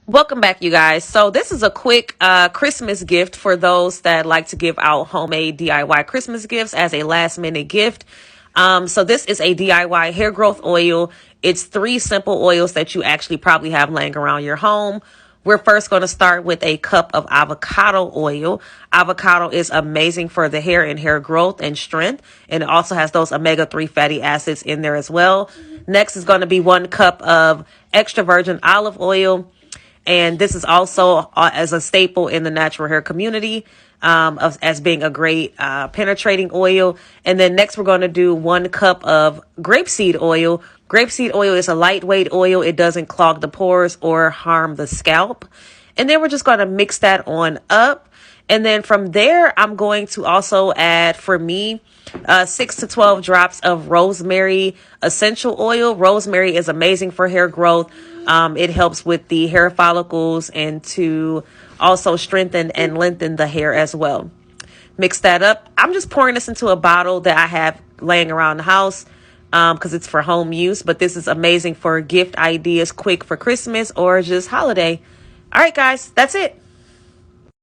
Welcome back, you guys. So this is a quick Christmas gift for those that like to give out homemade DIY Christmas gifts as a last minute gift. So this is a DIY hair growth oil. It's 3 simple oils that you actually probably have laying around your home. We're first going to start with a cup of avocado oil. Avocado is amazing for the hair and hair growth and strength. And it also has those omega-3 fatty acids in there as well. Next is going to be 1 cup of extra virgin olive oil. And this is also as a staple in the natural hair community, as being a great penetrating oil. And then next we're going to do 1 cup of grapeseed oil. Grapeseed oil is a lightweight oil. It doesn't clog the pores or harm the scalp. And then we're just going to mix that on up. And then from there, I'm going to also add, for me, 6 to 12 drops of Rosemary Essential Oil. Rosemary is amazing for hair growth. It helps with the hair follicles and to also strengthen and lengthen the hair as well. Mix that up. I'm just pouring this into a bottle that I have laying around the house because it's for home use. But this is amazing for gift ideas, quick for Christmas or just holiday. All right, guys, that's it.